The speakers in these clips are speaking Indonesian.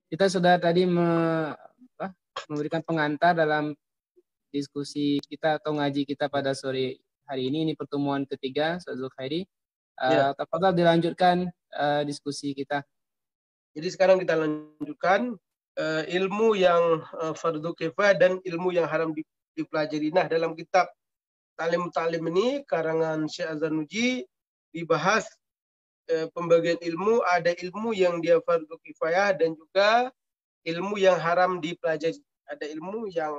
Kita sudah tadi memberikan pengantar dalam diskusi kita atau ngaji kita pada sore hari ini. Ini pertemuan ketiga, Ustaz Zulkhairi. Ya. Tafadhal dilanjutkan diskusi kita. Jadi sekarang kita lanjutkan ilmu yang fardu kifayah dan ilmu yang haram dipelajari. Nah, dalam kitab Ta'lim ini karangan Syekh Az-Zarnuji dibahas pembagian ilmu, ada ilmu yang dia fardu kifayah dan juga ilmu yang haram dipelajari. Ada ilmu yang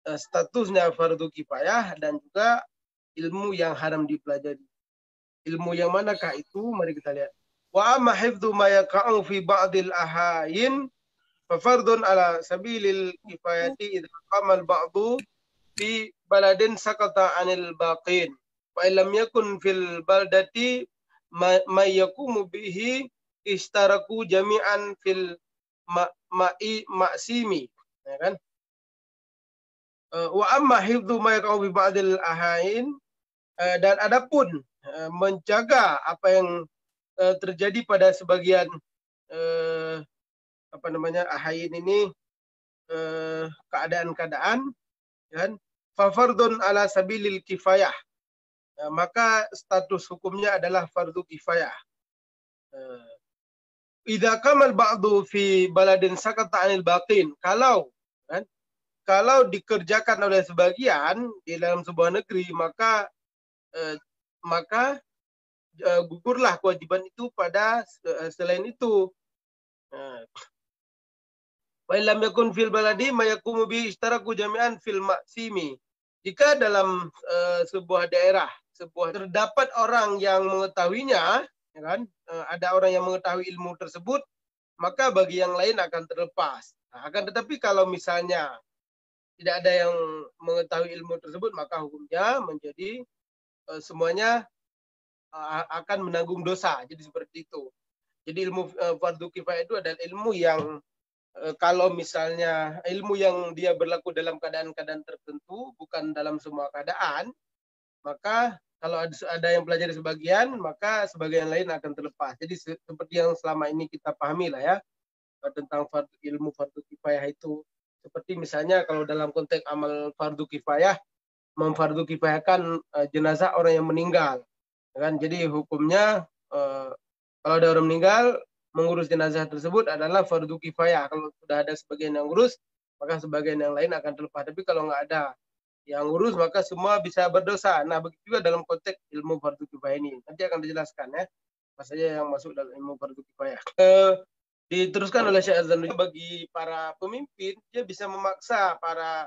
statusnya fardu kifayah dan juga ilmu yang haram dipelajari. Ilmu yang manakah itu? Mari kita lihat. Wa amma hifdzu ma yaqa'u fi ba'dil ahayin fa fardun ala sabilil kifayati idza qama al-ba'du fi baladin sakata 'anil baqin wa illam yakun fil baldati ma yaqumu bihi istaraku jami'an fil maksimi, ya kan? Wa amma hifdzu ma yaqau bi ba'dil ahain, dan adapun menjaga apa yang terjadi pada sebagian ahain ini, keadaan-keadaan, kan? Fa fardun ala sabilil kifayah, maka status hukumnya adalah fardu kifayah. Idza kamal ba'du fi baladin sakata 'anil baqin, kalau dikerjakan oleh sebagian di dalam sebuah negeri, maka gugurlah kewajiban itu pada selain itu. Wa illam yakun fil baladi ma yaqumu bi istaraku jami'an fil maksimi. Jika dalam sebuah daerah terdapat orang yang mengetahuinya, ya kan? Ada orang yang mengetahui ilmu tersebut, maka bagi yang lain akan terlepas. Nah, akan tetapi kalau misalnya tidak ada yang mengetahui ilmu tersebut, maka hukumnya menjadi semuanya akan menanggung dosa. Jadi seperti itu. Jadi ilmu fardu kifayah itu adalah ilmu yang kalau misalnya ilmu yang dia berlaku dalam keadaan-keadaan tertentu, bukan dalam semua keadaan, maka kalau ada yang pelajari sebagian, maka sebagian lain akan terlepas. Jadi seperti yang selama ini kita pahami lah ya, tentang ilmu fardu kifayah itu. Seperti misalnya kalau dalam konteks amal fardu kifayah, memfardu kifayahkan jenazah orang yang meninggal. Kan? Jadi hukumnya kalau ada orang meninggal, mengurus jenazah tersebut adalah fardu kifayah. Kalau sudah ada sebagian yang ngurus, maka sebagian yang lain akan terlepas. Tapi kalau nggak ada yang ngurus, maka semua bisa berdosa. Nah, begitu juga dalam konteks ilmu fardu kifayah ini. Nanti akan dijelaskan ya, apa saja yang masuk dalam ilmu fardu kifayah. Diteruskan oleh Syekh Az-Zarnuji, bagi para pemimpin, dia bisa memaksa para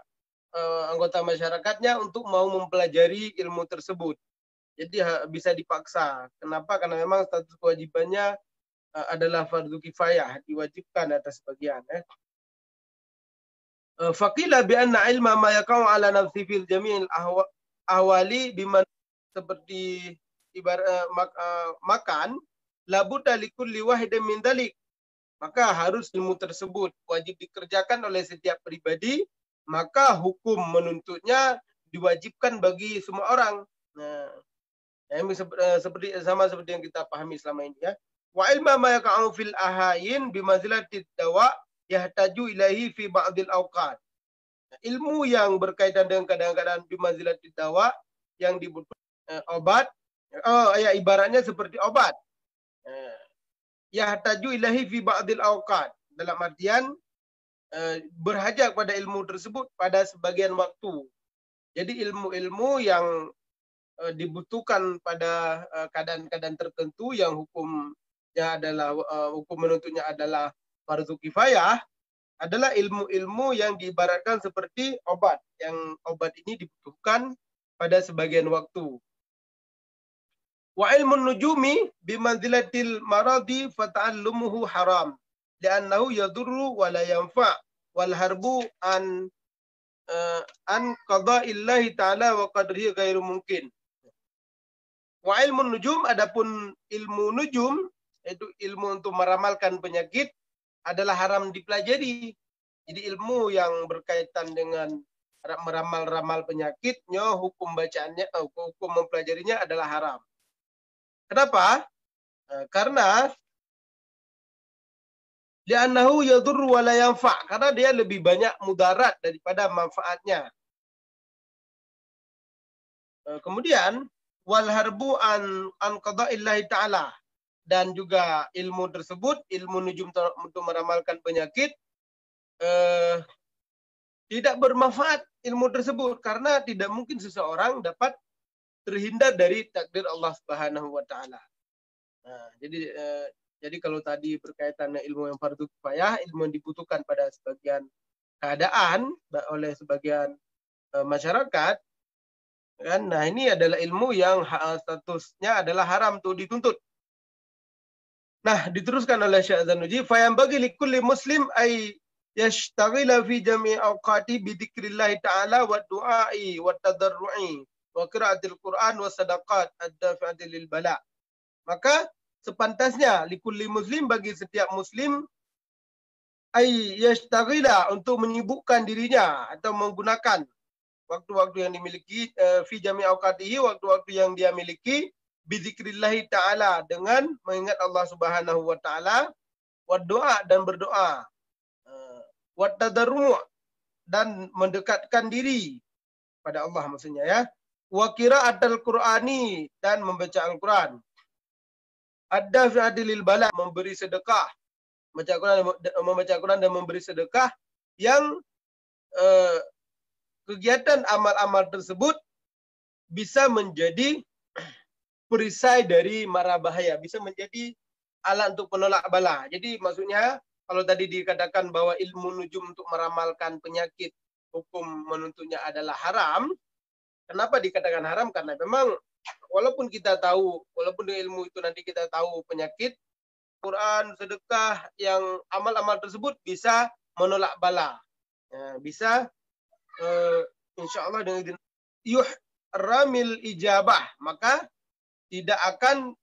anggota masyarakatnya untuk mau mempelajari ilmu tersebut. Jadi bisa dipaksa. Kenapa? Karena memang status kewajibannya adalah fardu kifayah, diwajibkan atas sebagian. Faqila bi anna ilma ma yaqau ala nafsi fil jami'il ahwali biman, seperti ibarat makan, labuda likulli wahidin min dalik, maka harus ilmu tersebut wajib dikerjakan oleh setiap pribadi, maka hukum menuntutnya diwajibkan bagi semua orang. Nah, ini seperti yang kita pahami selama ini ya. Wa ilma ma yaqa'u fil ahayin bimanzilatid dawa yahtaju ilaihi fi ba'dil awqat. Ilmu yang berkaitan dengan keadaan-keadaan bimanzilatid dawa, yang dibutuhkan obat, ibaratnya seperti obat. Yahtaju ilaihi fi ba'dil awqat, dalam artian berhajat pada ilmu tersebut pada sebagian waktu. Jadi ilmu-ilmu yang dibutuhkan pada keadaan-keadaan tertentu yang hukumnya adalah hukum menuntutnya adalah fardu kifayah, adalah ilmu-ilmu yang diibaratkan seperti obat, yang obat ini dibutuhkan pada sebagian waktu. Wa ilmun nujumi bimanzilatil maradi fata'allumuhu haram li'annahu yadurru wa la yanfa' wal harbu an qada'illahi ta'ala wa qadrihi ghairu mungkin. Wa ilmun nujum, adapun ilmu nujum, itu ilmu untuk meramalkan penyakit, adalah haram dipelajari. Jadi ilmu yang berkaitan dengan meramal-ramal penyakitnya, hukum bacaannya, hukum mempelajarinya adalah haram. Kenapa? Karena Li'annahu yadurru wa la yanfa', karena dia lebih banyak mudarat daripada manfaatnya. Kemudian wal harbu an qada'illahi ta'ala, dan juga ilmu tersebut, ilmu nujum untuk meramalkan penyakit, tidak bermanfaat ilmu tersebut, karena tidak mungkin seseorang dapat terhindar dari takdir Allah Subhanahu wa taala. Nah, jadi kalau tadi berkaitan dengan ilmu yang fardu kifayah, ilmu yang dibutuhkan pada sebagian keadaan oleh sebagian masyarakat, kan? Nah, ini adalah ilmu yang statusnya adalah haram untuk dituntut. Nah, diteruskan oleh Syekh Zanuji, fa yang bagi likulli muslim ay yashtaghila fi jami' awqati bi dzikrillah ta'ala wa du'ai wa tadarru'i wa qiraatil Qur'an wa sadaqat ad-dafi'ati lil bala. Maka sepantasnya likulli muslim, bagi setiap muslim, ay yashtaghila, untuk menyibukkan dirinya atau menggunakan waktu-waktu yang dimiliki, fi jami' awqatihi, waktu-waktu yang dia miliki, bizikrillahi ta'ala, dengan mengingat Allah Subhanahu wa ta'ala, wa doa, dan berdoa, wa tadarru', dan mendekatkan diri pada Allah maksudnya ya, wa qira'atul Qur'ani, dan membaca Al-Quran, ad-dafi'ati lil bala, memberi sedekah, membaca Quran dan memberi sedekah, yang kegiatan amal-amal tersebut bisa menjadi perisai dari mara bahaya, bisa menjadi alat untuk penolak bala. Jadi maksudnya, kalau tadi dikatakan bahwa ilmu nujum untuk meramalkan penyakit, hukum menuntutnya adalah haram. Kenapa dikatakan haram? Karena memang walaupun kita tahu, walaupun dengan ilmu itu nanti kita tahu penyakit, Quran, sedekah, yang amal-amal tersebut bisa menolak bala. Ya, bisa insya Allah dengan yuhramil ijabah, maka tidak akan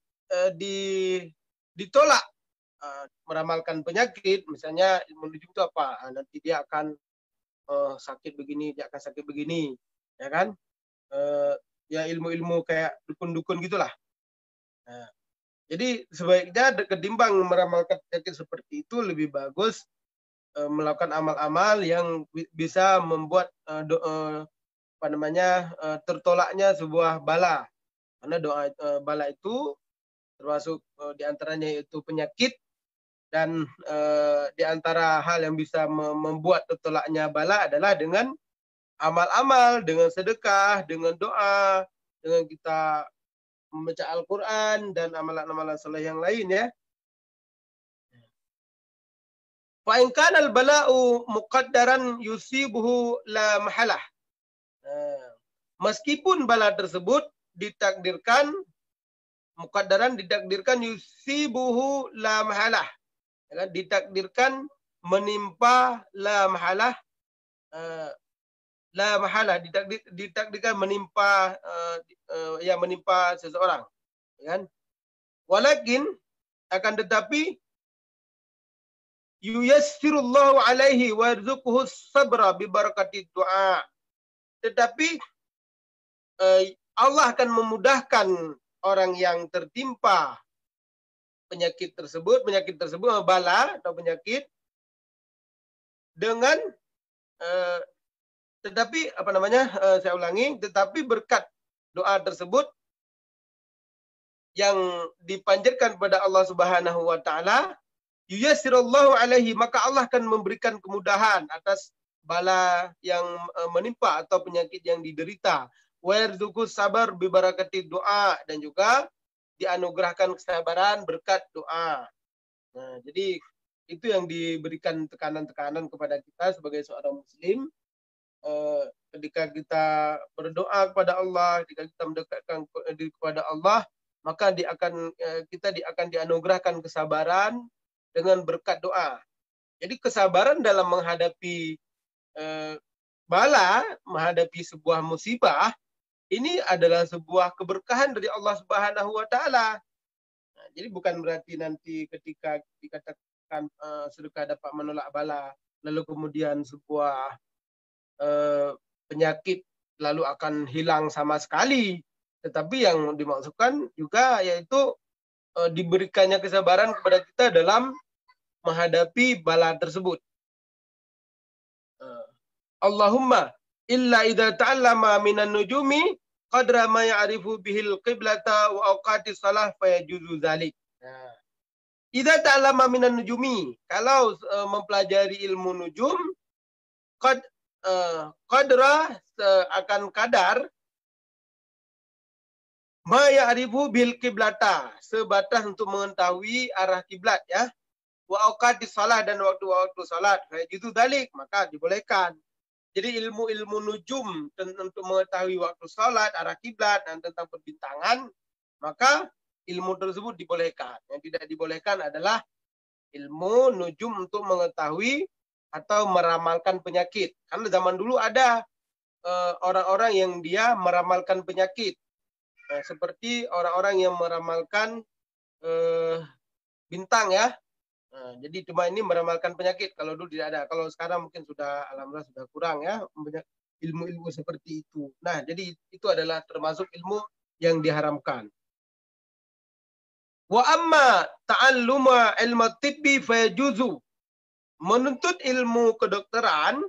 ditolak meramalkan penyakit. Misalnya ilmu nujum itu apa? Nanti dia akan sakit begini, dia akan sakit begini, ya kan? Ya ilmu-ilmu kayak dukun-dukun gitulah. Nah, jadi sebaiknya ketimbang meramalkan penyakit seperti itu, lebih bagus melakukan amal-amal yang bisa membuat tertolaknya sebuah bala. Karena doa bala itu termasuk diantaranya itu penyakit, dan diantara hal yang bisa membuat tertolaknya bala adalah dengan amal-amal, dengan sedekah, dengan doa, dengan kita membaca Al-Quran, dan amalan-amalan saleh yang lain ya. Fa in kana al-bala'u muqaddaran yusibuhu la mahalah. Meskipun bala tersebut ditakdirkan, muqaddaran ditakdirkan, yusibuhu la mahalah, ya, ditakdirkan menimpa la mahalah, la mahalah, ditakdirkan menimpa menimpa seseorang, ya kan? Walakin, akan tetapi, yuyassirullahu alaihi wa yarzuquhu sabra bi barakati du'a. Tetapi Allah akan memudahkan orang yang tertimpa penyakit tersebut, bala atau penyakit, dengan saya ulangi, tetapi berkat doa tersebut yang dipanjatkan kepada Allah Subhanahu wa taala, yuyassirullahu alaihi, maka Allah akan memberikan kemudahan atas bala yang menimpa atau penyakit yang diderita. Wa yarzuqus sabar bi barakati doa, dan juga dianugerahkan kesabaran berkat doa. Nah, jadi itu yang diberikan tekanan-tekanan kepada kita sebagai seorang muslim. Ketika kita berdoa kepada Allah, ketika kita mendekatkan diri kepada Allah, maka kita akan dianugerahkan kesabaran dengan berkat doa. Jadi kesabaran dalam menghadapi bala, menghadapi sebuah musibah, ini adalah sebuah keberkahan dari Allah Subhanahu wa taala. Nah, jadi bukan berarti nanti ketika dikatakan sedekah dapat menolak bala, lalu kemudian sebuah penyakit lalu akan hilang sama sekali. Tetapi yang dimaksudkan juga yaitu diberikannya kesabaran kepada kita dalam menghadapi bala tersebut. Allahumma illa idza ta'allama minan nujumi qadra ma ya'rifu bihil qiblata wa awqati salah fayajuzu dzalik. Idza ta'allama minan nujumi, kalau mempelajari ilmu nujum, qadra akan kadar ma ya'rifu bil qiblata, sebatas untuk mengetahui arah kiblat ya. Wa awqati salah, dan waktu-waktu salat, fayajuzu dzalik, maka dibolehkan. Jadi ilmu-ilmu nujum untuk mengetahui waktu salat, arah kiblat, dan tentang perbintangan, maka ilmu tersebut dibolehkan. Yang tidak dibolehkan adalah ilmu nujum untuk mengetahui atau meramalkan penyakit. Karena zaman dulu ada orang-orang yang dia meramalkan penyakit. Seperti orang-orang yang meramalkan bintang ya. Jadi cuma ini meramalkan penyakit, kalau dulu tidak ada. Kalau sekarang mungkin sudah, alhamdulillah sudah kurang ya, banyak ilmu-ilmu seperti itu. Nah, jadi itu adalah termasuk ilmu yang diharamkan. Wa amma ta'alluma ilmu tibbi fayajuzu. Menuntut ilmu kedokteran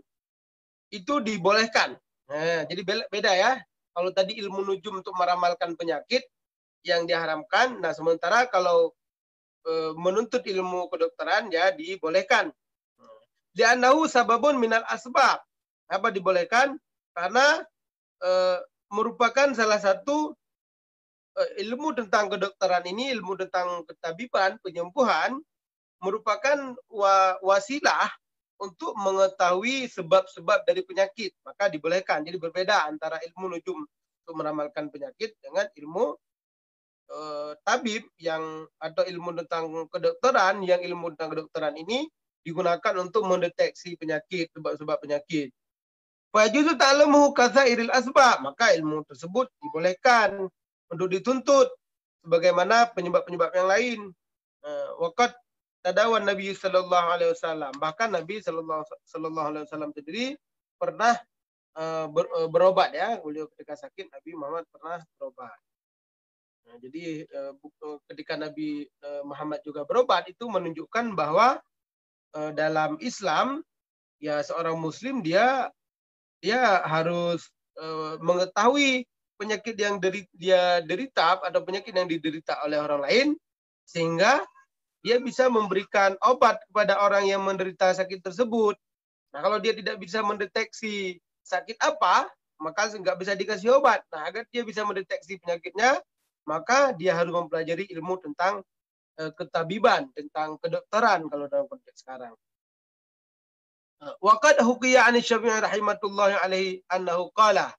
itu dibolehkan. Nah, jadi beda ya. Kalau tadi ilmu nujum untuk meramalkan penyakit yang diharamkan, nah sementara kalau menuntut ilmu kedokteran ya dibolehkan. Li'annahu sababun minal asbab. Apa dibolehkan? Karena merupakan salah satu ilmu tentang kedokteran ini, ilmu tentang ketabiban, penyembuhan, merupakan wasilah untuk mengetahui sebab-sebab dari penyakit. Maka dibolehkan. Jadi berbeda antara ilmu nujum untuk meramalkan penyakit dengan ilmu tabib yang atau ilmu tentang kedokteran, yang ilmu tentang kedokteran ini digunakan untuk mendeteksi penyakit, sebab-sebab penyakit. Fajuzu ta'lamuhu kasairil asbab, maka ilmu tersebut dibolehkan untuk dituntut sebagaimana penyebab-penyebab yang lain. Waqad tadawan Nabi sallallahu alaihi wasallam, bahkan Nabi sallallahu alaihi wasallam sendiri pernah berobat ya. Beliau ketika sakit, Nabi Muhammad pernah berobat. Nah, jadi ketika Nabi Muhammad juga berobat, itu menunjukkan bahwa dalam Islam ya seorang Muslim dia harus mengetahui penyakit yang dia derita atau penyakit yang diderita oleh orang lain, sehingga dia bisa memberikan obat kepada orang yang menderita sakit tersebut. Nah, kalau dia tidak bisa mendeteksi sakit apa, maka nggak bisa dikasih obat. Nah, agar dia bisa mendeteksi penyakitnya, maka dia harus mempelajari ilmu tentang ketabiban, tentang kedokteran kalau dalam konteks sekarang. Waqad huqiya 'an Syafi'i rahimatullahi alaihi annahu qala.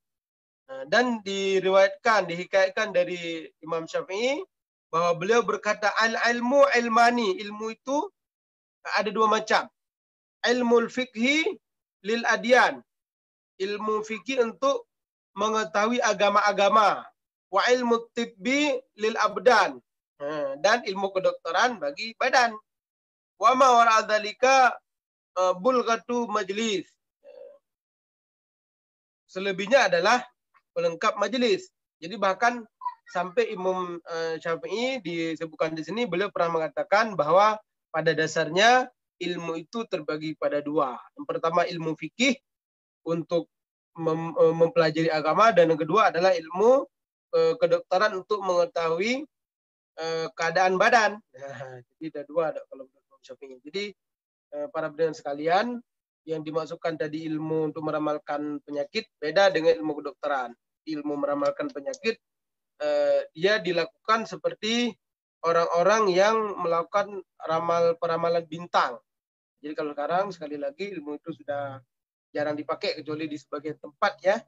Dan diriwayatkan, dihikayatkan dari Imam Syafi'i bahwa beliau berkata, al-ilmu ilmani, ilmu itu ada dua macam. Ilmu fikhi lil adyan, ilmu fikih untuk mengetahui agama-agama. Wa ilmu tibbi lil abdan, dan ilmu kedokteran bagi badan. Wa ma wara dzalika bulghatu majlis, selebihnya adalah pelengkap majelis. Jadi bahkan sampai Imam Syafi'i disebutkan di sini, beliau pernah mengatakan bahwa pada dasarnya ilmu itu terbagi pada dua. Yang pertama ilmu fikih untuk mempelajari agama, dan yang kedua adalah ilmu kedokteran untuk mengetahui keadaan badan. Jadi ada dua kalau menurut Imam Syafi'i. Jadi para pendengar sekalian, yang dimasukkan tadi ilmu untuk meramalkan penyakit beda dengan ilmu kedokteran. Ilmu meramalkan penyakit dia dilakukan seperti orang-orang yang melakukan peramalan bintang. Jadi kalau sekarang sekali lagi ilmu itu sudah jarang dipakai kecuali di sebagian tempat ya.